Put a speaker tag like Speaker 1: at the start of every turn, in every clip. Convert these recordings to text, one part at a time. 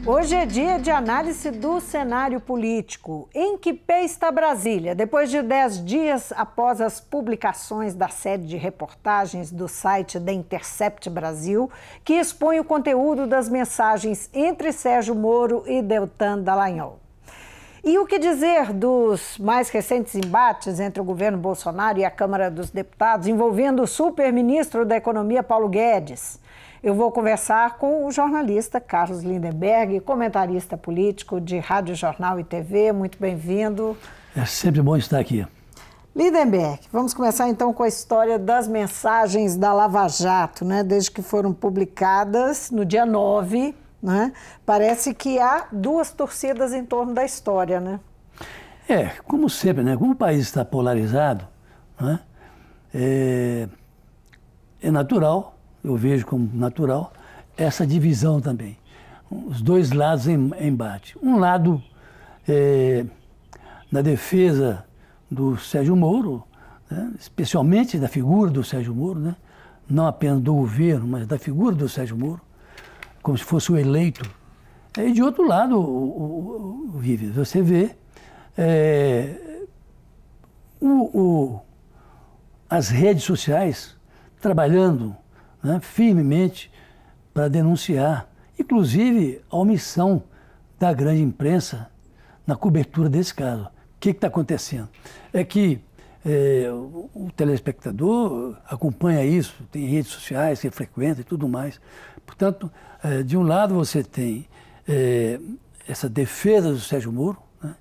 Speaker 1: Hoje é dia de análise do cenário político. Em que pé está Brasília? Depois de 10 dias após as publicações da série de reportagens do site The Intercept Brasil, que expõe o conteúdo das mensagens entre Sérgio Moro e Deltan Dallagnol. E o que dizer dos mais recentes embates entre o governo Bolsonaro e a Câmara dos Deputados, envolvendo o superministro da Economia, Paulo Guedes? Eu vou conversar com o jornalista Carlos Lindenberg, comentarista político de Rádio Jornal e TV. Muito bem-vindo.
Speaker 2: É sempre bom estar aqui.
Speaker 1: Lindenberg, vamos começar então com a história das mensagens da Lava Jato, né? Desde que foram publicadas no dia 9, né? Parece que há duas torcidas em torno da história, né?
Speaker 2: Como sempre, né? Como o país está polarizado, né? É natural, eu vejo como natural, essa divisão também. Os dois lados em embate. Um lado na defesa do Sérgio Moro, né? Especialmente da figura do Sérgio Moro, né? Não apenas do governo, mas da figura do Sérgio Moro, como se fosse o eleito. E de outro lado, Vivi, você vê as redes sociais trabalhando, né, firmemente para denunciar, inclusive a omissão da grande imprensa na cobertura desse caso. O que está acontecendo? É que o telespectador acompanha isso, tem redes sociais que frequenta e tudo mais. Portanto, de um lado você tem essa defesa do Sérgio Moro, né?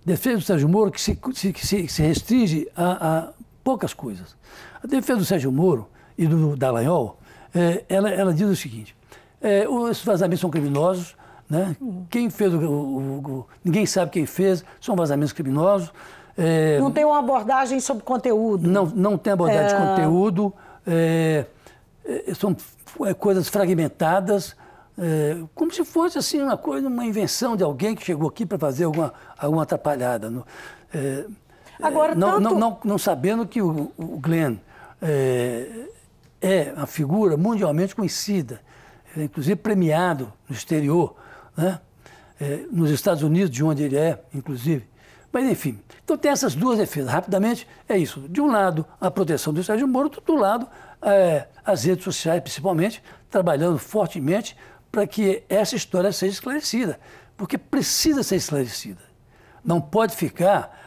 Speaker 2: Defesa do Sérgio Moro que se restringe a poucas coisas. A defesa do Sérgio Moro e do Dallagnol, ela diz o seguinte: os vazamentos são criminosos, né? Quem fez ninguém sabe quem fez, são vazamentos criminosos.
Speaker 1: Não tem uma abordagem sobre conteúdo.
Speaker 2: Não tem abordagem de conteúdo, são coisas fragmentadas, como se fosse assim uma invenção de alguém que chegou aqui para fazer alguma atrapalhada.
Speaker 1: Agora,
Speaker 2: não sabendo que o Glenn é uma figura mundialmente conhecida, inclusive premiado no exterior, né? Nos Estados Unidos, de onde ele é, inclusive. Mas, enfim, então tem essas duas defesas. Rapidamente, é isso. De um lado, a proteção do Sérgio Moro, do outro lado, as redes sociais, principalmente, trabalhando fortemente para que essa história seja esclarecida, porque precisa ser esclarecida. Não pode ficar,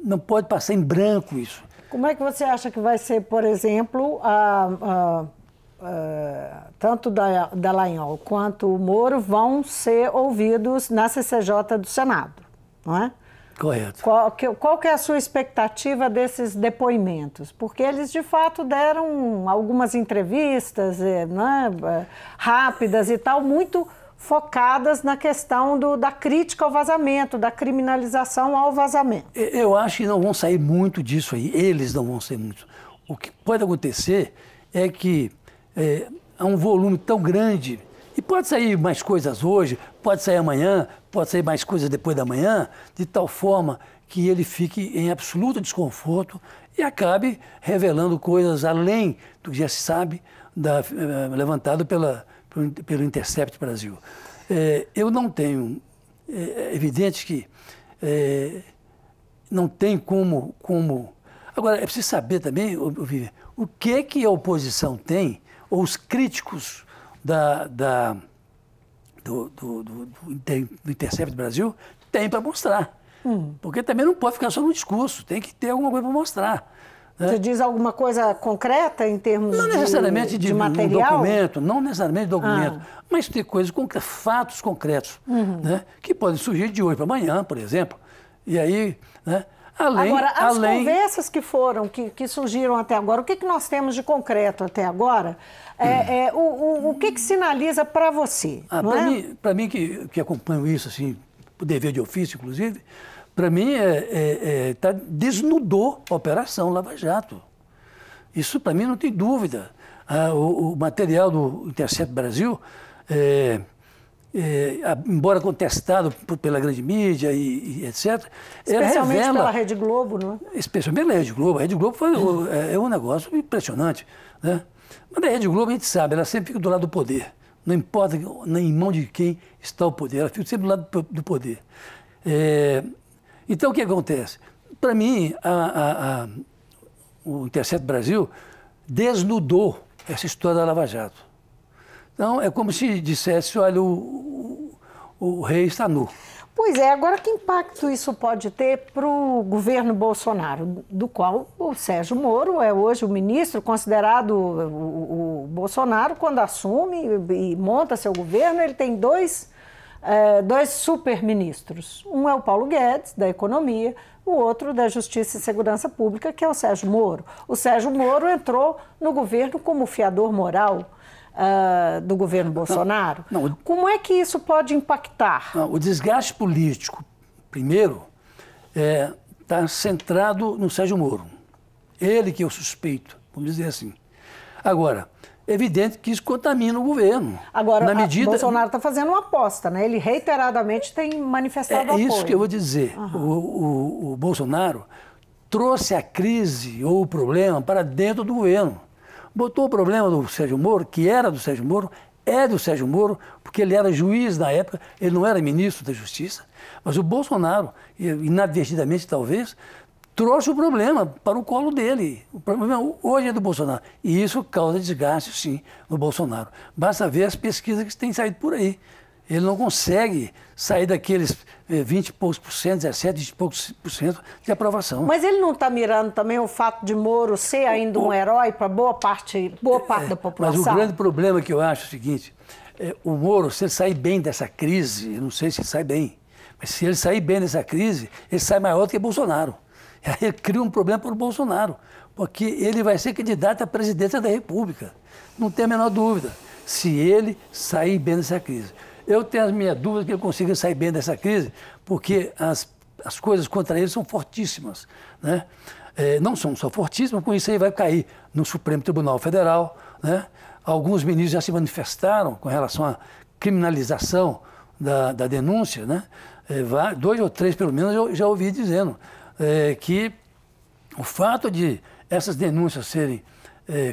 Speaker 2: não pode passar em branco isso.
Speaker 1: Como é que você acha que vai ser, por exemplo, tanto Dallagnol quanto o Moro vão ser ouvidos na CCJ do Senado, não é?
Speaker 2: Correto.
Speaker 1: Qual que é a sua expectativa desses depoimentos? Porque eles, de fato, deram algumas entrevistas, né, rápidas e tal, muito focadas na questão da crítica ao vazamento, da criminalização ao vazamento.
Speaker 2: Eu acho que não vão sair muito disso aí, eles não vão sair muito. O que pode acontecer é que há um volume tão grande, e pode sair mais coisas hoje, pode sair amanhã, pode sair mais coisas depois da manhã, de tal forma que ele fique em absoluto desconforto e acabe revelando coisas além do que já se sabe, levantado pelo Intercept Brasil. Eu não tenho... É evidente que não tem como... Agora, é preciso saber também, Vivi, o que a oposição tem, ou os críticos do Intercept Brasil têm para mostrar. Porque também não pode ficar só no discurso, tem que ter alguma coisa para mostrar.
Speaker 1: Você diz alguma coisa concreta em termos
Speaker 2: não necessariamente
Speaker 1: de material?
Speaker 2: Documento, não necessariamente documento, mas ter coisas fatos concretos, né, que podem surgir de hoje para amanhã, por exemplo. E aí, né,
Speaker 1: Agora, as conversas que surgiram até agora, o que nós temos de concreto até agora? O que sinaliza para você?
Speaker 2: Para mim que acompanho isso, assim, por dever de ofício, inclusive, para mim desnudou a Operação Lava Jato. Isso, para mim, não tem dúvida. O material do Intercept Brasil, embora contestado pela grande mídia e etc.
Speaker 1: Especialmente pela Rede Globo, não é?
Speaker 2: Especialmente pela Rede Globo. A Rede Globo é um negócio impressionante, né? Mas a Rede Globo, a gente sabe, ela sempre fica do lado do poder, Não importa em mão de quem está o poder, ela fica sempre do lado do poder. Então, o que acontece? Para mim, o Intercept Brasil desnudou essa história da Lava Jato. Então, é como se dissesse, olha, o rei está nu.
Speaker 1: Pois é, agora que impacto isso pode ter para o governo Bolsonaro, do qual o Sérgio Moro é hoje o ministro, considerado o Bolsonaro, quando assume e monta seu governo, ele tem dois super-ministros. Um é o Paulo Guedes, da Economia, o outro da Justiça e Segurança Pública, que é o Sérgio Moro. O Sérgio Moro entrou no governo como fiador moral do governo Bolsonaro. Não, como é que isso pode impactar?
Speaker 2: O desgaste político, primeiro, está centrado no Sérgio Moro. Ele que é o suspeito, vamos dizer assim. Agora, é evidente que isso contamina o governo.
Speaker 1: Agora, Bolsonaro está fazendo uma aposta, né? Ele reiteradamente tem manifestado apoio.
Speaker 2: É isso que eu vou dizer. O Bolsonaro trouxe a crise ou o problema para dentro do governo. Botou o problema do Sérgio Moro, que era do Sérgio Moro, é do Sérgio Moro, porque ele era juiz na época, ele não era ministro da Justiça. Mas o Bolsonaro, inadvertidamente talvez, trouxe o problema para o colo dele. O problema hoje é do Bolsonaro. E isso causa desgaste, sim, no Bolsonaro. Basta ver as pesquisas que têm saído por aí. Ele não consegue sair daqueles 20 e poucos por cento, 17, 20 e poucos por cento de aprovação.
Speaker 1: Mas ele não está mirando também o fato de Moro ser ainda um herói para boa parte da população?
Speaker 2: Mas o grande problema que eu acho é o seguinte, o Moro, se ele sair bem dessa crise, eu não sei se ele sai bem, mas se ele sair bem dessa crise, ele sai maior do que Bolsonaro. Aí ele cria um problema para o Bolsonaro, porque ele vai ser candidato à presidência da República. Não tem a menor dúvida, se ele sair bem dessa crise. Eu tenho as minhas dúvidas que ele consiga sair bem dessa crise, porque as coisas contra ele são fortíssimas, né? Não são só fortíssimas, com isso aí vai cair no Supremo Tribunal Federal, né? Alguns ministros já se manifestaram com relação à criminalização da denúncia, né? 2 ou 3, pelo menos, eu já ouvi dizendo que o fato de essas denúncias serem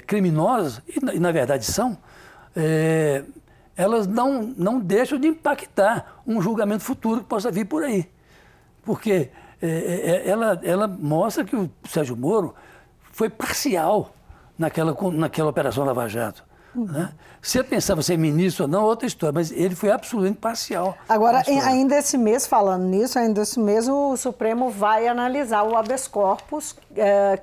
Speaker 2: criminosas, e na verdade são, elas não deixam de impactar um julgamento futuro que possa vir por aí. Porque ela mostra que o Sérgio Moro foi parcial naquela Operação Lava Jato. Né? Se ele pensava ser ministro ou não, outra história, mas ele foi absolutamente parcial.
Speaker 1: Agora, ainda esse mês, falando nisso, ainda esse mês o Supremo vai analisar o habeas corpus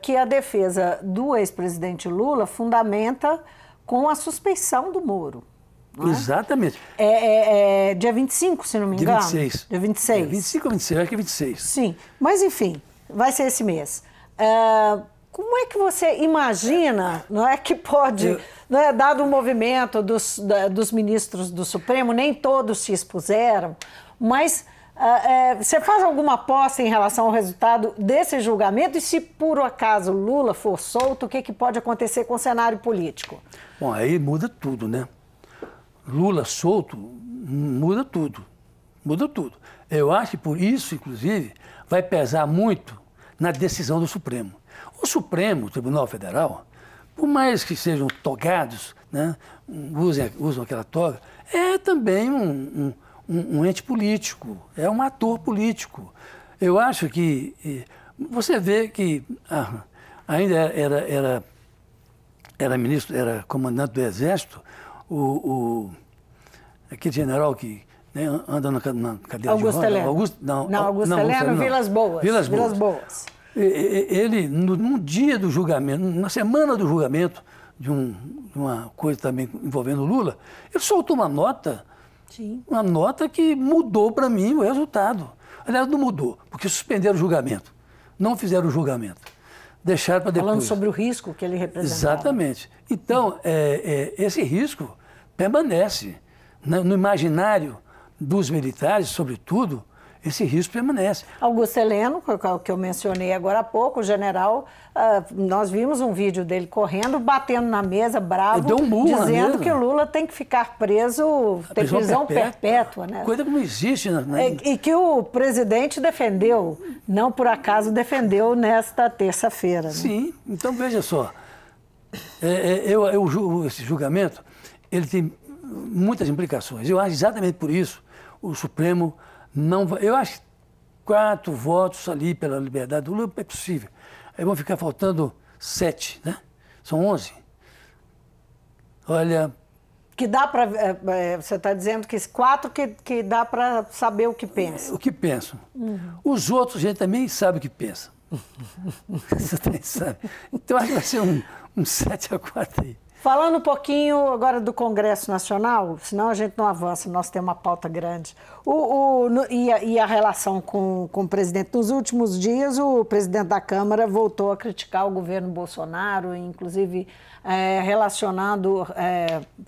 Speaker 1: que a defesa do ex-presidente Lula fundamenta com a suspeição do Moro.
Speaker 2: Exatamente.
Speaker 1: Dia 25, se não me engano?
Speaker 2: Dia 26.
Speaker 1: Dia 26.
Speaker 2: 25 ou 26, acho que é 26.
Speaker 1: Sim, mas enfim, vai ser esse mês. Como é que você imagina, não é, que pode, não é, dado o movimento dos ministros do Supremo, nem todos se expuseram, mas você faz alguma aposta em relação ao resultado desse julgamento e se por acaso Lula for solto, o que pode acontecer com o cenário político?
Speaker 2: Bom, aí muda tudo, né? Lula solto, muda tudo. Muda tudo. Eu acho que por isso, inclusive, vai pesar muito na decisão do Supremo. O Supremo, o Tribunal Federal, por mais que sejam togados, né, usam aquela toga, é também um ente político, é um ator político. Eu acho que você vê que ainda era ministro, era comandante do Exército, aquele general que anda na cadeira
Speaker 1: Augusto
Speaker 2: de roda.
Speaker 1: Heleno. Augusto Heleno, Vilas Boas.
Speaker 2: Vilas Boas. Ele, no dia do julgamento, na semana do julgamento de uma coisa também envolvendo Lula, ele soltou uma nota,
Speaker 1: Sim.
Speaker 2: Uma nota que mudou para mim o resultado. Aliás, não mudou, porque suspenderam o julgamento. Não fizeram o julgamento. Deixaram para depois.
Speaker 1: Falando sobre o risco que ele representava.
Speaker 2: Exatamente. Então, esse risco permanece. No imaginário dos militares, sobretudo, esse risco permanece.
Speaker 1: Augusto Heleno, que eu mencionei agora há pouco, o general, nós vimos um vídeo dele correndo, batendo na mesa, bravo,
Speaker 2: deu um burro
Speaker 1: dizendo que o Lula tem que ficar preso, tem prisão perpétua. Né?
Speaker 2: Coisa que não existe.
Speaker 1: E que o presidente defendeu, não por acaso defendeu nesta terça-feira. Né?
Speaker 2: Sim, então veja só, esse julgamento, ele tem muitas implicações. Eu acho exatamente por isso o Supremo não vai... Eu acho que 4 votos ali pela liberdade do Lula é possível. Aí vão ficar faltando 7, né? São 11. Olha...
Speaker 1: Que dá para... você está dizendo que 4 que dá para saber o que pensa.
Speaker 2: O que pensam. Os outros, a gente também sabe o que pensa. Você também sabe. Então, acho que vai ser um 7-4 aí.
Speaker 1: Falando um pouquinho agora do Congresso Nacional, senão a gente não avança, nós temos uma pauta grande. E a relação com o presidente. Nos últimos dias, o presidente da Câmara voltou a criticar o governo Bolsonaro, inclusive relacionando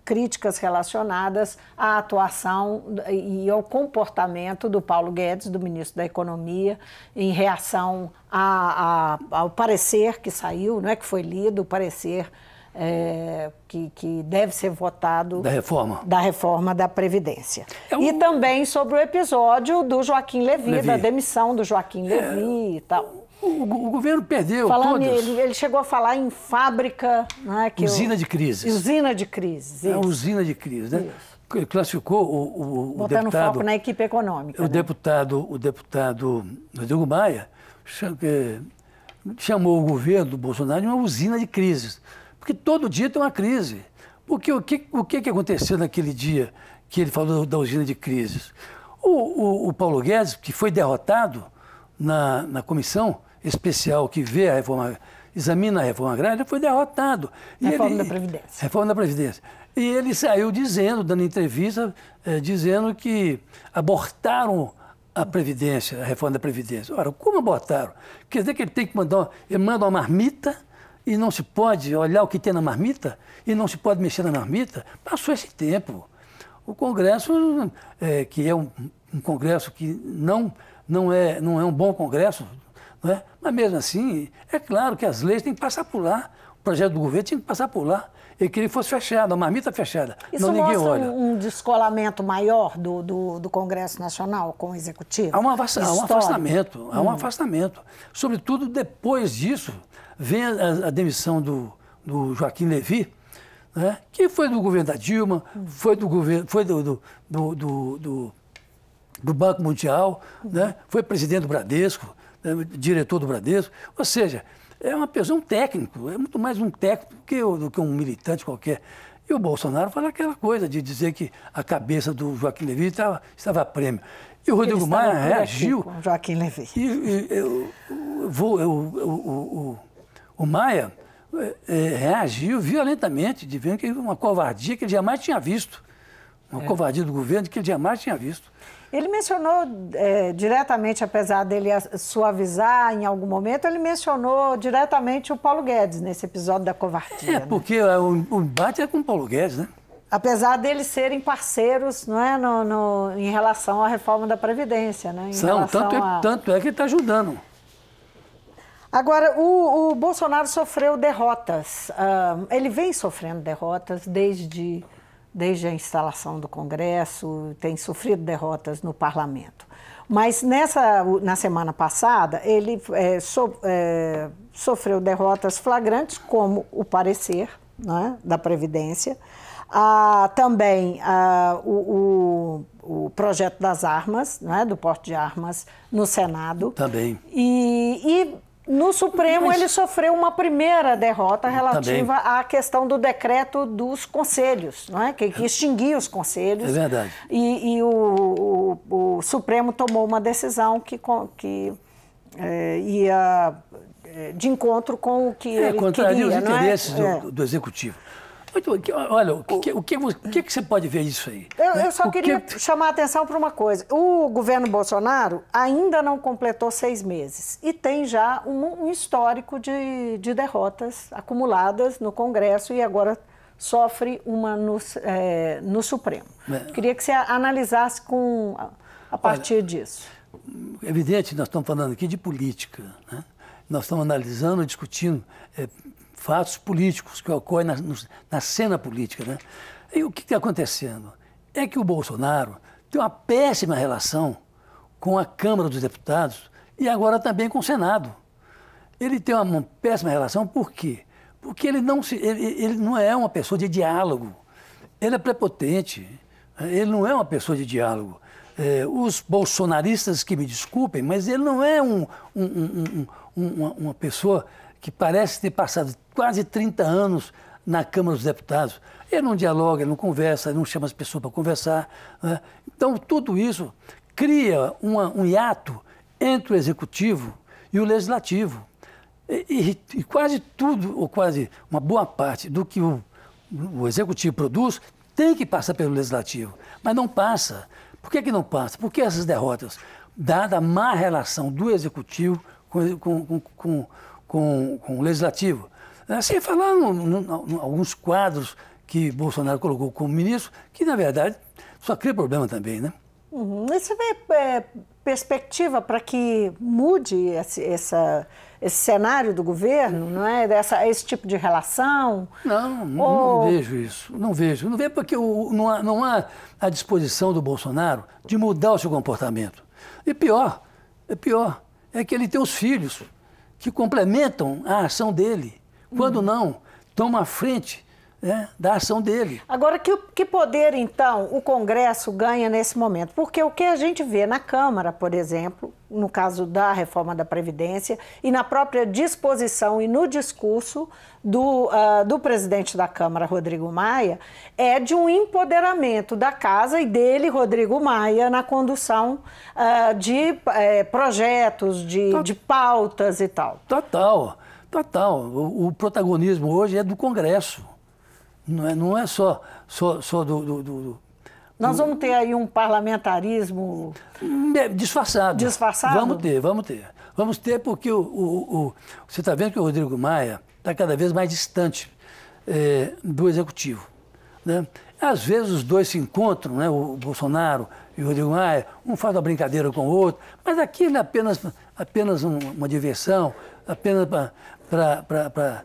Speaker 1: críticas relacionadas à atuação e ao comportamento do Paulo Guedes, do ministro da Economia, em reação ao parecer que saiu, não é que foi lido, o parecer que deve ser votado da reforma da Previdência. E também sobre o episódio do Joaquim Levy, da demissão do Joaquim Levy e tal.
Speaker 2: O governo perdeu
Speaker 1: todos.
Speaker 2: Ele
Speaker 1: chegou a falar em fábrica... Né,
Speaker 2: usina de crises.
Speaker 1: Usina de crises.
Speaker 2: É usina de crises, né? Ele classificou o
Speaker 1: botando
Speaker 2: deputado...
Speaker 1: foco na equipe econômica.
Speaker 2: O deputado Rodrigo Maia chamou o governo do Bolsonaro de uma usina de crises. Porque todo dia tem uma crise. Porque o que aconteceu naquele dia que ele falou da usina de crises? O Paulo Guedes, que foi derrotado na comissão especial que examina a reforma agrária, ele foi derrotado.
Speaker 1: Reforma da Previdência.
Speaker 2: Reforma da Previdência. E ele saiu dando entrevista, dizendo que abortaram a Previdência, a reforma da Previdência. Ora, como abortaram? Quer dizer que ele tem que ele manda uma marmita e não se pode olhar o que tem na marmita e não se pode mexer na marmita. Passou esse tempo. O Congresso, que é um Congresso que não é um bom Congresso, não é? Mas mesmo assim, é claro que as leis têm que passar por lá. O projeto do governo tinha que passar por lá. Ele queria que fosse fechado, a marmita fechada.
Speaker 1: Isso ninguém mostra um descolamento maior do Congresso Nacional com o Executivo?
Speaker 2: Há um afastamento. Sobretudo depois disso, vem a demissão do Joaquim Levy, né, que foi do governo da Dilma, foi do Banco Mundial, né, foi presidente do Bradesco, diretor do Bradesco. Ou seja, é uma pessoa, um técnico, é muito mais um técnico do que um militante qualquer. E o Bolsonaro fala aquela coisa de dizer que a cabeça do Joaquim Levy estava a prêmio. E o Rodrigo Maia reagiu.
Speaker 1: Joaquim Levy.
Speaker 2: O Maia reagiu violentamente, dizendo que uma covardia que ele jamais tinha visto. Uma covardia do governo que ele jamais tinha visto.
Speaker 1: Ele mencionou diretamente, apesar dele suavizar em algum momento, ele mencionou diretamente o Paulo Guedes nesse episódio da covardia.
Speaker 2: Porque o embate é com o Paulo Guedes, né?
Speaker 1: Apesar deles serem parceiros, não é, em relação à reforma da Previdência, né?
Speaker 2: Tanto é que ele está ajudando.
Speaker 1: Agora, o Bolsonaro sofreu derrotas. Ele vem sofrendo derrotas desde a instalação do Congresso, tem sofrido derrotas no Parlamento. Mas na semana passada, ele sofreu derrotas flagrantes, como o parecer, né, da Previdência, também o projeto das armas, né, do porte de armas no Senado.
Speaker 2: Também.
Speaker 1: E no Supremo ele sofreu uma primeira derrota relativa à questão do decreto dos conselhos, não é? Que extinguia os conselhos.
Speaker 2: É verdade.
Speaker 1: E o Supremo tomou uma decisão que ia de encontro com o que ele
Speaker 2: contraria
Speaker 1: queria.
Speaker 2: Os interesses do Executivo. Olha, o que você pode ver isso aí?
Speaker 1: Eu só queria chamar a atenção para uma coisa. O governo Bolsonaro ainda não completou 6 meses e tem já um histórico de derrotas acumuladas no Congresso e agora sofre uma no Supremo. Queria que você analisasse a partir disso.
Speaker 2: É evidente, nós estamos falando aqui de política, né? Nós estamos analisando e discutindo fatos políticos que ocorrem na cena política, né? E o que está acontecendo? É que o Bolsonaro tem uma péssima relação com a Câmara dos Deputados e agora também com o Senado. Ele tem uma péssima relação, por quê? Porque ele não é uma pessoa de diálogo. ele é prepotente, ele não é uma pessoa de diálogo. Os bolsonaristas que me desculpem, mas ele não é uma pessoa que parece ter passado quase 30 anos na Câmara dos Deputados. Ele não dialoga, ele não conversa, ele não chama as pessoas para conversar, né? Então, tudo isso cria um hiato entre o Executivo e o Legislativo. E quase tudo, ou quase uma boa parte do que o Executivo produz tem que passar pelo Legislativo, mas não passa. Por que não passa? Porque essas derrotas, dada a má relação do Executivo com o Legislativo. Sem falar em alguns quadros que Bolsonaro colocou como ministro, que, na verdade, só cria problema também, né?
Speaker 1: E você vê perspectiva para que mude esse cenário do governo, não é? Esse tipo de relação?
Speaker 2: Não vejo isso. Não vejo porque não há a disposição do Bolsonaro de mudar o seu comportamento. E pior, é que ele tem os filhos que complementam a ação dele. Quando não, toma a frente, né, da ação dele.
Speaker 1: Agora, que poder, então, o Congresso ganha nesse momento? Porque o que a gente vê na Câmara, por exemplo, no caso da reforma da Previdência, e na própria disposição e no discurso do presidente da Câmara, Rodrigo Maia, é de um empoderamento da Casa e dele, Rodrigo Maia, na condução de projetos, de pautas e tal.
Speaker 2: Total. O protagonismo hoje é do Congresso. Não é só
Speaker 1: Nós vamos ter aí um parlamentarismo...
Speaker 2: disfarçado.
Speaker 1: Disfarçado?
Speaker 2: Vamos ter porque você está vendo que o Rodrigo Maia está cada vez mais distante do Executivo, né? Às vezes os dois se encontram, né? O Bolsonaro e o Rodrigo Maia, um faz uma brincadeira com o outro, mas aquilo é apenas uma diversão, apenas para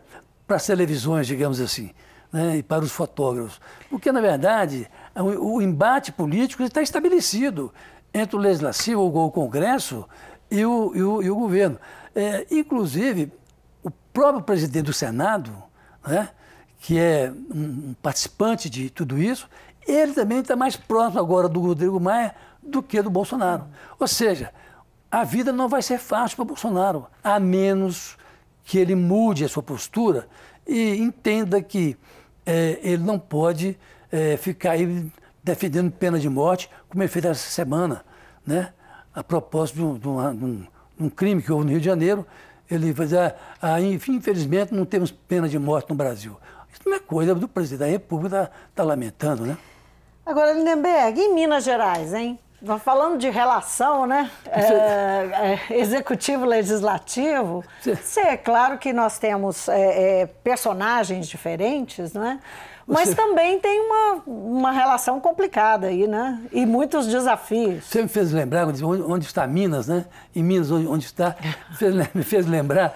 Speaker 2: as televisões, digamos assim, né? E para os fotógrafos. Porque, na verdade, o embate político está estabelecido entre o Legislativo, o Congresso e o governo. Inclusive, o próprio presidente do Senado, né, que é um participante de tudo isso, ele também está mais próximo agora do Rodrigo Maia do que do Bolsonaro. Ou seja, a vida não vai ser fácil para Bolsonaro, a menos que ele mude a sua postura e entenda que ele não pode ficar aí defendendo pena de morte, como ele fez essa semana, né? A propósito de um crime que houve no Rio de Janeiro. Ele vai dizer, infelizmente, não temos pena de morte no Brasil. Isso não é coisa do presidente da República tá lamentando, né?
Speaker 1: Agora, Lindenberg, em Minas Gerais, hein? Falando de relação, né? Executivo-legislativo, é claro que nós temos personagens diferentes, não é? Mas também tem uma relação complicada aí, né? E muitos desafios.
Speaker 2: Você me fez lembrar onde está Minas, né? Em Minas, onde está, me fez lembrar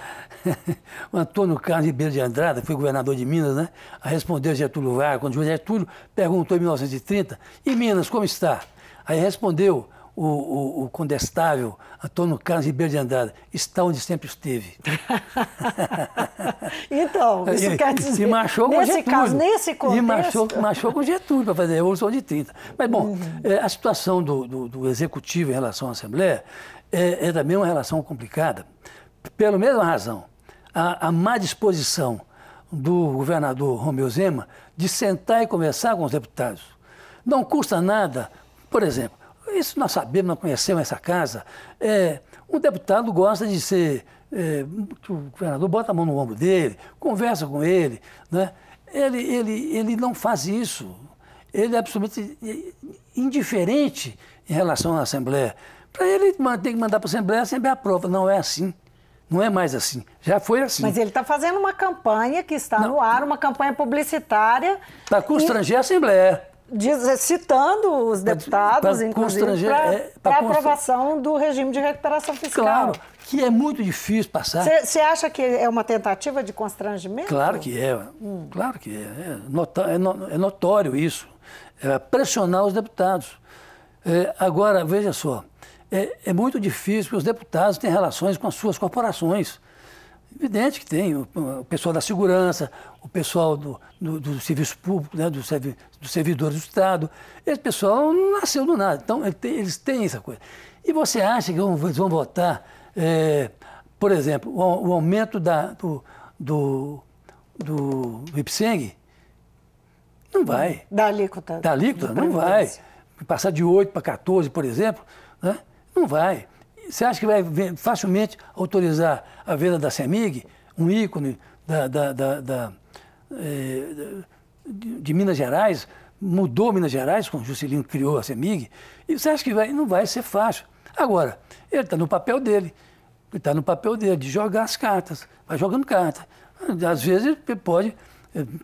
Speaker 2: o Antônio Carlos Ribeiro de Andrade, que foi governador de Minas, né? A responder Getúlio Vargas, quando o Getúlio perguntou em 1930, e Minas, como está? Aí respondeu o condestável Antônio Carlos Ribeiro de Andrade, está onde sempre esteve.
Speaker 1: Então, isso quer dizer...
Speaker 2: E marchou com Getúlio.
Speaker 1: Caso, nesse contexto...
Speaker 2: E marchou com Getúlio para fazer a Revolução de 30. Mas, bom, a situação do Executivo em relação à Assembleia é também uma relação complicada, pela mesma razão. A má disposição do governador Romeu Zema de sentar e conversar com os deputados. Não custa nada, por exemplo, isso nós sabemos, nós conhecemos essa casa, um deputado gosta de ser, o governador bota a mão no ombro dele, conversa com ele, né? Ele não faz isso, ele é absolutamente indiferente em relação à Assembleia. Para ele tem que mandar para a Assembleia aprova, não é assim. Não é mais assim. Já foi assim.
Speaker 1: Mas ele está fazendo uma campanha que está no ar, uma campanha publicitária.
Speaker 2: Para constranger a Assembleia.
Speaker 1: Citando os deputados, inclusive, para aprovação do regime de recuperação fiscal.
Speaker 2: Claro, que é muito difícil passar.
Speaker 1: Você acha que é uma tentativa de constrangimento?
Speaker 2: Claro que é. Claro que é. É notório isso. É pressionar os deputados. Agora, veja só, é muito difícil porque os deputados têm relações com as suas corporações. Evidente que tem. O pessoal da segurança, o pessoal do serviço público, né, dos servidores do Estado. Esse pessoal não nasceu do nada. Então, eles têm essa coisa. E você acha que eles vão votar, por exemplo, o aumento do IPSENG? Não vai.
Speaker 1: Da alíquota.
Speaker 2: Da alíquota? Não vai. Passar de 8 para 14, por exemplo, né? Não vai. Você acha que vai facilmente autorizar a venda da CEMIG, um ícone de Minas Gerais, mudou Minas Gerais, quando o Juscelino criou a CEMIG, e você acha que não vai ser fácil. Agora, ele está no papel dele, de jogar as cartas, vai jogando carta. Às vezes ele pode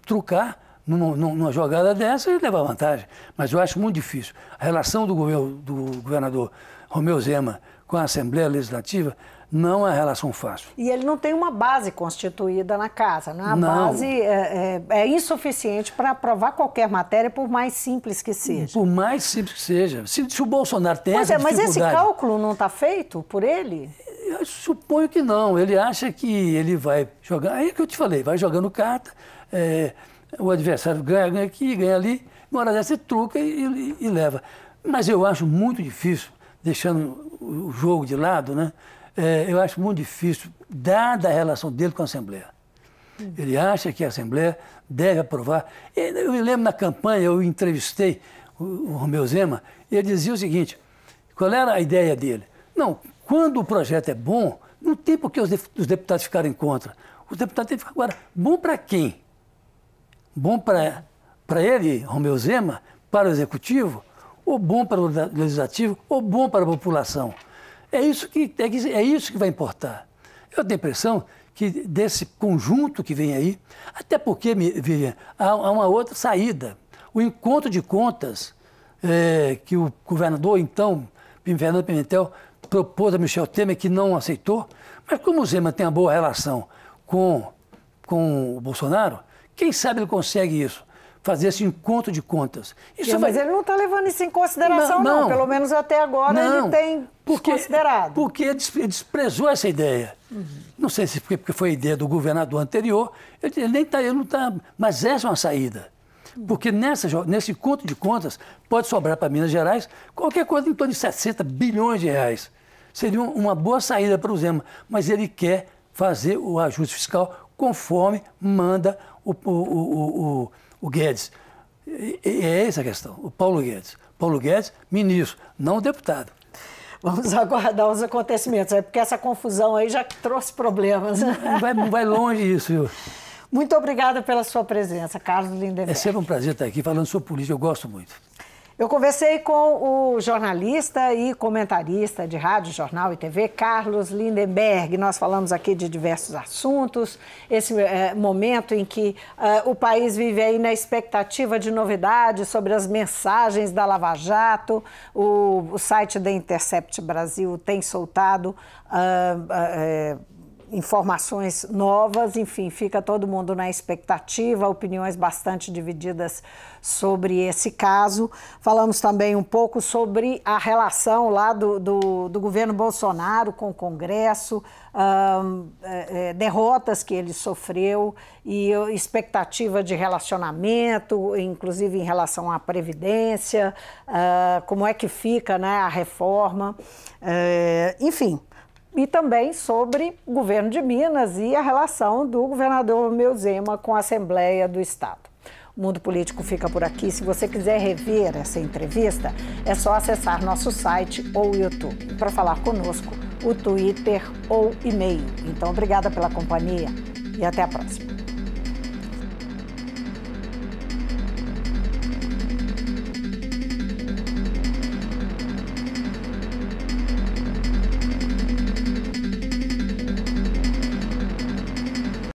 Speaker 2: trucar numa jogada dessa e levar vantagem, mas eu acho muito difícil. A relação do governador Romeu Zema com a Assembleia Legislativa não é uma relação fácil.
Speaker 1: E ele não tem uma base constituída na casa, né? A base é insuficiente para aprovar qualquer matéria, por mais simples que seja.
Speaker 2: Por mais simples que seja. Se o Bolsonaro tem essa dificuldade...
Speaker 1: Mas esse cálculo não está feito por ele?
Speaker 2: Eu suponho que não. Ele acha que ele vai jogar... Aí é que eu te falei, vai jogando carta, o adversário ganha aqui, ganha ali, uma hora dessa você truca e leva. Mas eu acho muito difícil, deixando o jogo de lado, né? Eu acho muito difícil, dada a relação dele com a Assembleia. Ele acha que a Assembleia deve aprovar. Eu me lembro na campanha, eu entrevistei o Romeu Zema, e ele dizia o seguinte, qual era a ideia dele? Não, quando o projeto é bom, não tem por que os deputados ficarem contra. Os deputados têm que ficar agora. Bom para quem? Bom para ele, Romeu Zema, para o Executivo, ou bom para o Legislativo, ou bom para a população. É isso que vai importar. Eu tenho a impressão que desse conjunto que vem aí, até porque, Vivian, há uma outra saída. O encontro de contas que o governador, então, Fernando Pimentel, propôs a Michel Temer, que não aceitou, mas como o Zema tem uma boa relação com o Bolsonaro, quem sabe ele consegue isso. Fazer esse encontro de contas.
Speaker 1: Mas ele não está levando isso em consideração, não. Pelo menos até agora ele tem considerado.
Speaker 2: Porque ele desprezou essa ideia. Não sei se porque foi a ideia do governador anterior, ele não está. Mas essa é uma saída. Porque nesse encontro de contas pode sobrar para Minas Gerais qualquer coisa em torno de 60 bilhões de reais. Seria uma boa saída para o Zema, mas ele quer fazer o ajuste fiscal conforme manda o Guedes. É essa a questão, o Paulo Guedes. Paulo Guedes, ministro, não deputado.
Speaker 1: Vamos aguardar os acontecimentos, porque essa confusão aí já trouxe problemas.
Speaker 2: Não vai longe isso, viu?
Speaker 1: Muito obrigada pela sua presença, Carlos Lindenberg.
Speaker 2: É sempre um prazer estar aqui falando sobre política, eu gosto muito.
Speaker 1: Eu conversei com o jornalista e comentarista de rádio, jornal e TV, Carlos Lindenberg. Nós falamos aqui de diversos assuntos, esse momento em que o país vive aí na expectativa de novidades sobre as mensagens da Lava Jato. O site da Intercept Brasil tem soltado informações novas, enfim, fica todo mundo na expectativa, opiniões bastante divididas sobre esse caso. Falamos também um pouco sobre a relação lá do governo Bolsonaro com o Congresso, derrotas que ele sofreu e expectativa de relacionamento, inclusive em relação à Previdência, como é que fica, né, a reforma, enfim. E também sobre o governo de Minas e a relação do governador Romeu Zema com a Assembleia do Estado. O Mundo Político fica por aqui. Se você quiser rever essa entrevista, é só acessar nosso site ou o YouTube. Para falar conosco, o Twitter ou e-mail. Então, obrigada pela companhia e até a próxima.